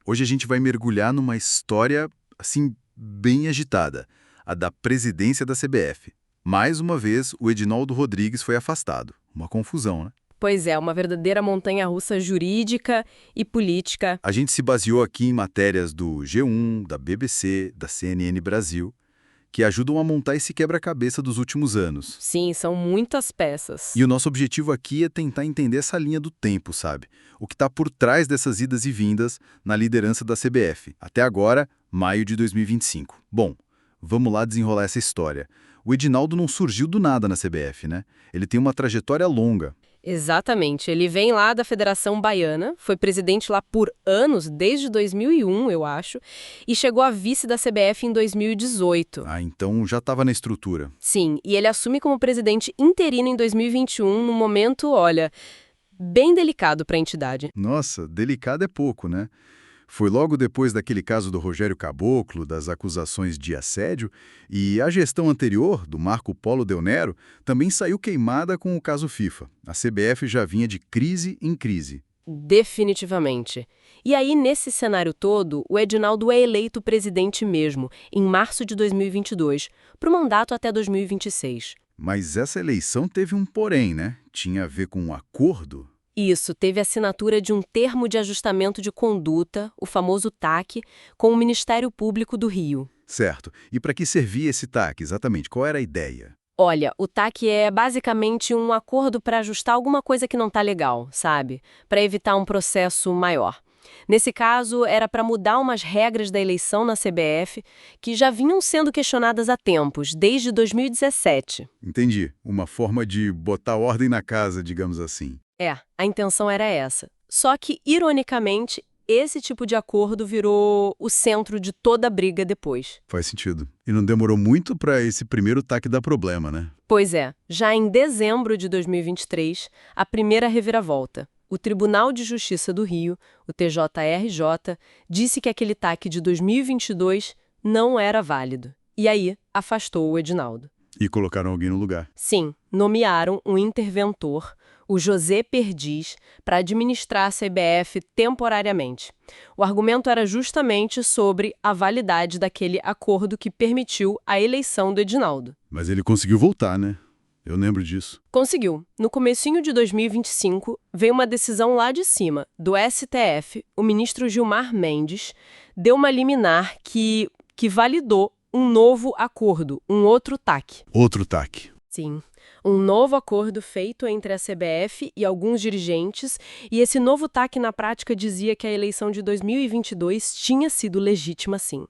Hoje a gente vai mergulhar numa história, assim, bem agitada, a da presidência da CBF. Mais uma vez, o Edinaldo Rodrigues foi afastado. Uma confusão, né? Pois é, uma verdadeira montanha-russa jurídica e política. A gente se baseou aqui em matérias do G1, da BBC, da CNN Brasil, que ajudam a montar esse quebra-cabeça dos últimos anos. Sim, são muitas peças. E o nosso objetivo aqui é tentar entender essa linha do tempo, sabe? O que está por trás dessas idas e vindas na liderança da CBF. Até agora, maio de 2025. Bom, vamos lá desenrolar essa história. O Edinaldo não surgiu do nada na CBF, né? Ele tem uma trajetória longa. Exatamente. Ele vem lá da Federação Baiana, foi presidente lá por anos, desde 2001, eu acho, e chegou a vice da CBF em 2018. Ah, então já estava na estrutura. Sim, e ele assume como presidente interino em 2021, num momento, olha, bem delicado para a entidade. Nossa, delicado é pouco, né? Foi logo depois daquele caso do Rogério Caboclo, das acusações de assédio, e a gestão anterior, do Marco Polo Del Nero, também saiu queimada com o caso FIFA. A CBF já vinha de crise em crise. Definitivamente. E aí, nesse cenário todo, o Edinaldo é eleito presidente mesmo, em março de 2022, para o mandato até 2026. Mas essa eleição teve um porém, né? Tinha a ver com um acordo? Isso, teve assinatura de um termo de ajustamento de conduta, o famoso TAC, com o Ministério Público do Rio. Certo. E para que servia esse TAC exatamente? Qual era a ideia? Olha, o TAC é basicamente um acordo para ajustar alguma coisa que não está legal, sabe? Para evitar um processo maior. Nesse caso, era para mudar umas regras da eleição na CBF que já vinham sendo questionadas há tempos, desde 2017. Entendi. Uma forma de botar ordem na casa, digamos assim. É, a intenção era essa. Só que, ironicamente, esse tipo de acordo virou o centro de toda a briga depois. Faz sentido. E não demorou muito para esse primeiro TAC dar problema, né? Pois é, já em dezembro de 2023, a primeira reviravolta. O Tribunal de Justiça do Rio, o TJRJ, disse que aquele TAC de 2022 não era válido. E aí, afastou o Edinaldo. E colocaram alguém no lugar. Sim, nomearam um interventor, o José Perdiz, para administrar a CBF temporariamente. O argumento era justamente sobre a validade daquele acordo que permitiu a eleição do Edinaldo. Mas ele conseguiu voltar, né? Eu lembro disso. Conseguiu. No comecinho de 2025, veio uma decisão lá de cima, do STF. O ministro Gilmar Mendes deu uma liminar que validou um novo acordo, um outro TAC. Outro TAC. Sim, um novo acordo feito entre a CBF e alguns dirigentes, e esse novo TAC na prática dizia que a eleição de 2022 tinha sido legítima sim.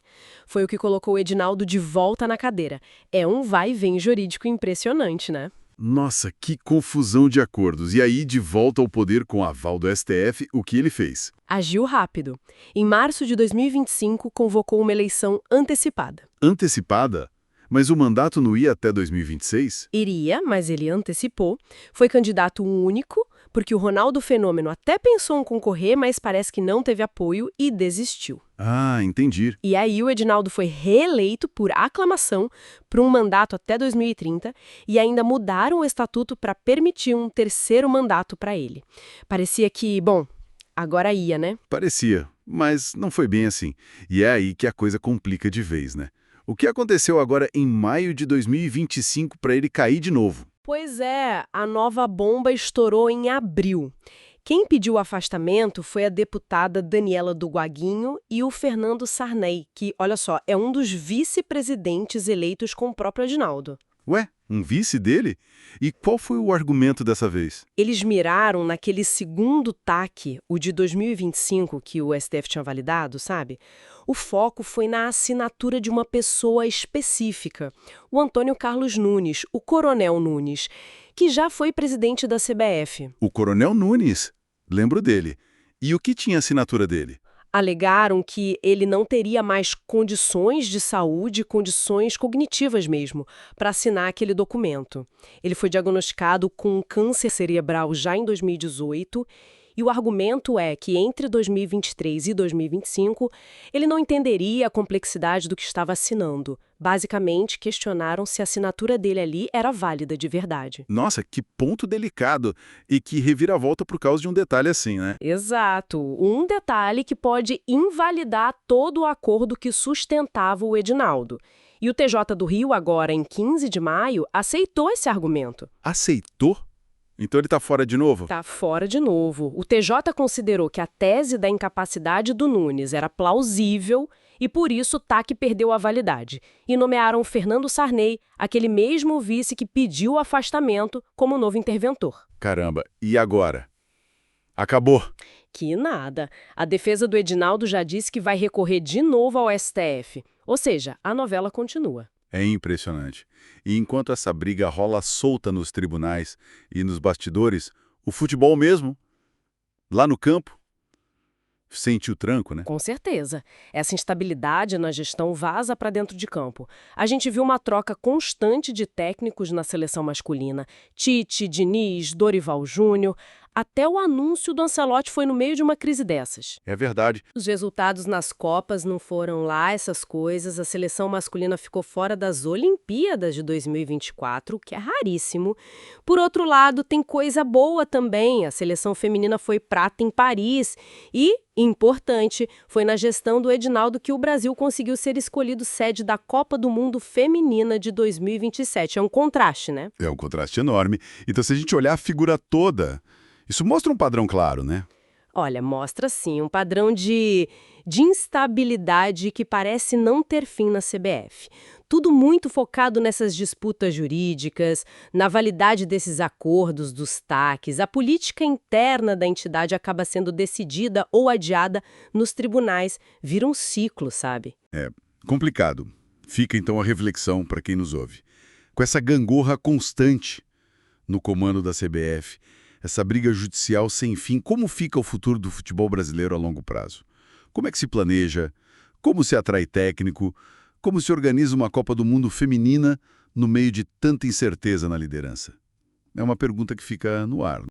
Foi o que colocou o Edinaldo de volta na cadeira. É um vai e vem jurídico impressionante, né? Nossa, que confusão de acordos. E aí, de volta ao poder com o aval do STF, o que ele fez? Agiu rápido. Em março de 2025, convocou uma eleição antecipada. Antecipada? Mas o mandato não ia até 2026? Iria, mas ele antecipou. Foi candidato único, porque o Ronaldo Fenômeno até pensou em concorrer, mas parece que não teve apoio e desistiu. Ah, entendi. E aí o Edinaldo foi reeleito por aclamação para um mandato até 2030 e ainda mudaram o estatuto para permitir um terceiro mandato para ele. Parecia que, bom, agora ia, né? Parecia, mas não foi bem assim. E é aí que a coisa complica de vez, né? O que aconteceu agora em maio de 2025 para ele cair de novo? Pois é, a nova bomba estourou em abril. Quem pediu o afastamento foi a deputada Daniela do Guaguinho e o Fernando Sarney, que, olha só, é um dos vice-presidentes eleitos com o próprio Edinaldo. Ué, um vice dele? E qual foi o argumento dessa vez? Eles miraram naquele segundo TAC, o de 2025, que o STF tinha validado, sabe? O foco foi na assinatura de uma pessoa específica, o Antônio Carlos Nunes, o Coronel Nunes, que já foi presidente da CBF. O Coronel Nunes. Lembro dele. E o que tinha a assinatura dele? Alegaram que ele não teria mais condições de saúde, condições cognitivas mesmo, para assinar aquele documento. Ele foi diagnosticado com câncer cerebral já em 2018 E o argumento é que entre 2023 e 2025, ele não entenderia a complexidade do que estava assinando. Basicamente, questionaram se a assinatura dele ali era válida de verdade. Nossa, que ponto delicado e que reviravolta por causa de um detalhe assim, né? Exato. Um detalhe que pode invalidar todo o acordo que sustentava o Edinaldo. E o TJ do Rio, agora em 15 de maio, aceitou esse argumento. Aceitou? Então ele tá fora de novo? Tá fora de novo. O TJ considerou que a tese da incapacidade do Nunes era plausível e por isso o TAC perdeu a validade. E nomearam Fernando Sarney, aquele mesmo vice que pediu o afastamento, como novo interventor. Caramba, e agora? Acabou. Que nada. A defesa do Edinaldo já disse que vai recorrer de novo ao STF. Ou seja, a novela continua. É impressionante. E enquanto essa briga rola solta nos tribunais e nos bastidores, o futebol mesmo, lá no campo, sente o tranco, né? Com certeza. Essa instabilidade na gestão vaza para dentro de campo. A gente viu uma troca constante de técnicos na seleção masculina. Tite, Diniz, Dorival Júnior. Até o anúncio do Ancelotti foi no meio de uma crise dessas. É verdade. Os resultados nas Copas não foram lá essas coisas. A seleção masculina ficou fora das Olimpíadas de 2024, o que é raríssimo. Por outro lado, tem coisa boa também. A seleção feminina foi prata em Paris e, importante, foi na gestão do Edinaldo que o Brasil conseguiu ser escolhido sede da Copa do Mundo Feminina de 2027. É um contraste, né? É um contraste enorme. Então, se a gente olhar a figura toda, isso mostra um padrão claro, né? Olha, mostra sim um padrão de instabilidade que parece não ter fim na CBF. Tudo muito focado nessas disputas jurídicas, na validade desses acordos, dos TACs. A política interna da entidade acaba sendo decidida ou adiada nos tribunais. Vira um ciclo, sabe? É complicado. Fica então a reflexão para quem nos ouve. Com essa gangorra constante no comando da CBF, essa briga judicial sem fim, como fica o futuro do futebol brasileiro a longo prazo? Como é que se planeja? Como se atrai técnico? Como se organiza uma Copa do Mundo feminina no meio de tanta incerteza na liderança? É uma pergunta que fica no ar.